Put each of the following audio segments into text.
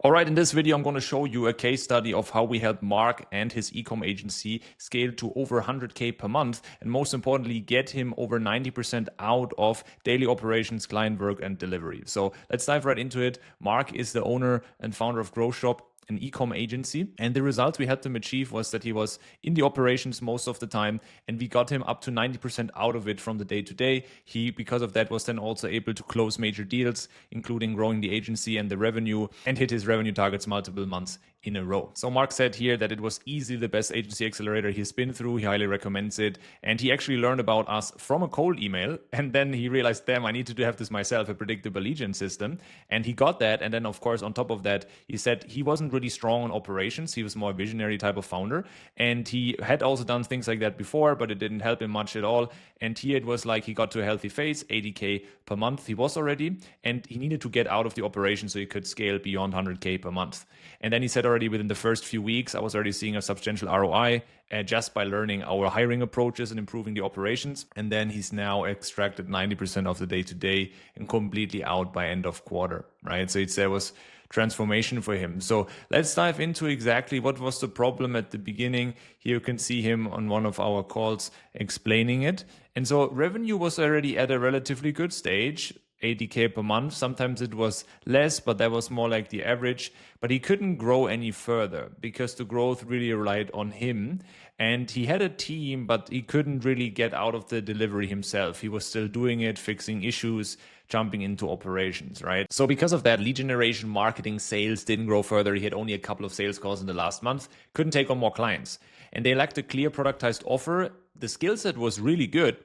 All right, in this video, I'm going to show you a case study of how we helped Mark and his ecom agency scale to over 100K per month, and most importantly, get him over 90% out of daily operations, client work, and delivery. So let's dive right into it. Mark is the owner and founder of GrowShop, an ecom agency, and the results we helped him achieve was that he was in the operations most of the time, and we got him up to 90% out of it from the day to day. He, because of that, was then also able to close major deals, including growing the agency and the revenue, and hit his revenue targets multiple months in a row. So Mark said here that it was easily the best agency accelerator he's been through. He highly recommends it. And he actually learned about us from a cold email. And then he realized, damn, I need to have this myself, a predictable lead gen system. And he got that. And then, of course, on top of that, he said he wasn't really strong on operations. He was more a visionary type of founder. And he had also done things like that before, but it didn't help him much at all. And here it was like he got to a healthy phase, 80K per month he was already. And he needed to get out of the operation so he could scale beyond 100K per month. And then he said already within the first few weeks, I was already seeing a substantial ROI just by learning our hiring approaches and improving the operations. And then he's now extracted 90% of the day-to-day and completely out by end of quarter, right? So there was transformation for him. So let's dive into exactly what was the problem at the beginning. Here you can see him on one of our calls explaining it. And so revenue was already at a relatively good stage, 80K per month. Sometimes it was less, but that was more like the average. But he couldn't grow any further because the growth really relied on him. And he had a team, but he couldn't really get out of the delivery himself. He was still doing it, fixing issues, jumping into operations, right? So because of that, lead generation, marketing, sales didn't grow further. He had only a couple of sales calls in the last month, couldn't take on more clients. And they lacked a clear productized offer. The skill set was really good,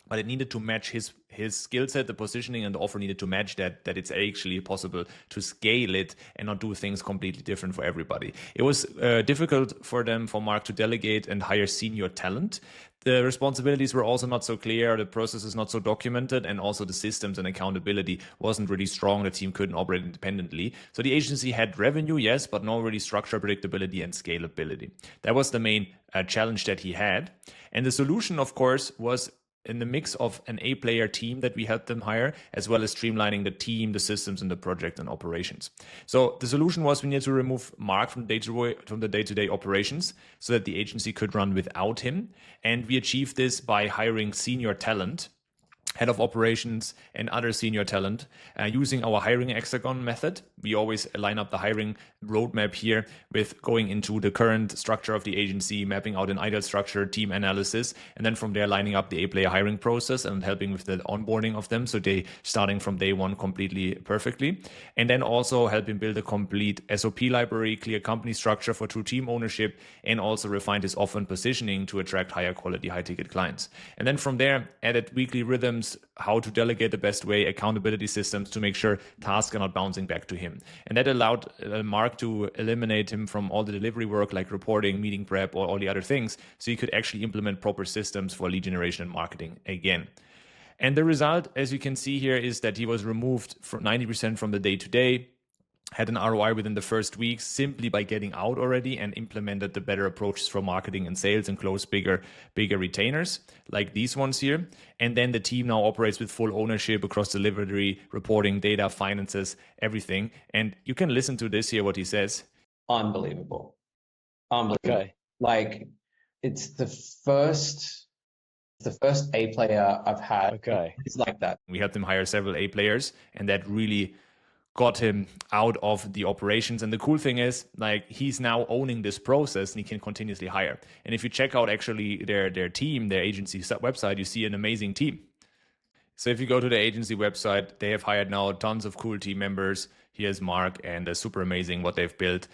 but it needed to match his skill set, the positioning and the offer needed to match that it's actually possible to scale it and not do things completely different for everybody. It was difficult for Mark to delegate and hire senior talent. The responsibilities were also not so clear, the process is not so documented, and also the systems and accountability wasn't really strong. The team couldn't operate independently. So the agency had revenue, yes, but no really structure, predictability, and scalability. That was the main challenge that he had. And the solution, of course, was in the mix of an A-player team that we helped them hire, as well as streamlining the team, the systems, and the project and operations. So the solution was we needed to remove Mark from the day-to-day operations so that the agency could run without him. And we achieved this by hiring senior talent, head of operations and other senior talent using our hiring hexagon method. We always line up the hiring roadmap here with going into the current structure of the agency, mapping out an ideal structure, team analysis, and then from there lining up the A-player hiring process and helping with the onboarding of them. So they starting from day one completely perfectly. And then also helping build a complete SOP library, clear company structure for true team ownership, and also refined his offer and positioning to attract higher quality, high ticket clients. And then from there, added weekly rhythms, how to delegate the best way, accountability systems to make sure tasks are not bouncing back to him. And that allowed Mark to eliminate him from all the delivery work like reporting, meeting prep, or all the other things, so he could actually implement proper systems for lead generation and marketing again. And the result, as you can see here, is that he was removed from 90% from the day-to-day, had an ROI within the first weeks simply by getting out already, and implemented the better approaches for marketing and sales and closed bigger retainers like these ones here. And then the team now operates with full ownership across delivery, reporting, data, finances, everything. And you can listen to this here, what he says. Unbelievable. Okay. Like it's the first A player I've had. Okay. It's like that. We helped him hire several A players, and that really got him out of the operations. And the cool thing is, like, he's now owning this process and he can continuously hire. And if you check out actually their team, their agency website, you see an amazing team. So if you go to the agency website, they have hired now tons of cool team members. Here's Mark, and super amazing what they've built,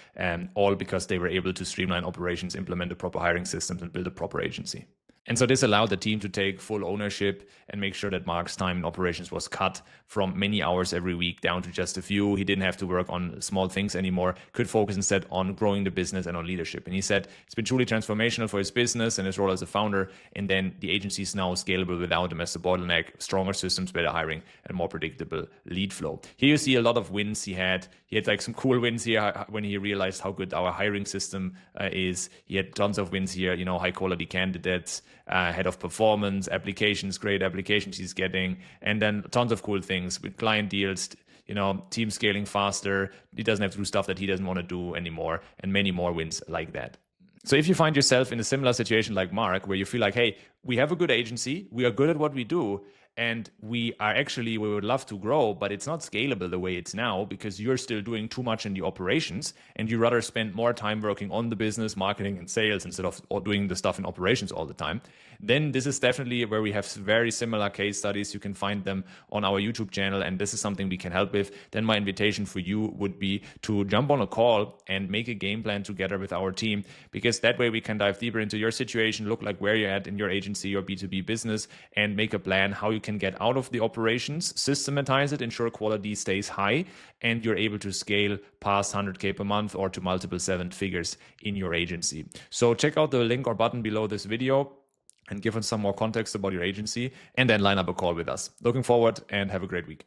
all because they were able to streamline operations, implement the proper hiring systems, and build a proper agency. And so this allowed the team to take full ownership and make sure that Mark's time in operations was cut from many hours every week down to just a few. He didn't have to work on small things anymore, could focus instead on growing the business and on leadership. And he said it's been truly transformational for his business and his role as a founder. And then the agency is now scalable without him as a bottleneck, stronger systems, better hiring, and more predictable lead flow. Here you see a lot of wins he had. He had like some cool wins here when he realized how good our hiring system is. He had tons of wins here, high quality candidates, head of performance, applications, great applications he's getting, and then tons of cool things with client deals, team scaling faster. He doesn't have to do stuff that he doesn't want to do anymore, and many more wins like that. So if you find yourself in a similar situation like Mark, where you feel like, hey, we have a good agency, we are good at what we do, and we would love to grow, but it's not scalable the way it's now because you're still doing too much in the operations and you rather spend more time working on the business, marketing, and sales instead of doing the stuff in operations all the time. Then this is definitely where we have very similar case studies. You can find them on our YouTube channel, and this is something we can help with. Then my invitation for you would be to jump on a call and make a game plan together with our team, because that way we can dive deeper into your situation, look like where you're at in your agency or B2B business, and make a plan how you can get out of the operations, systematize it, ensure quality stays high, and you're able to scale past 100K per month or to multiple seven figures in your agency. So check out the link or button below this video and give us some more context about your agency, and then line up a call with us. Looking forward, and have a great week.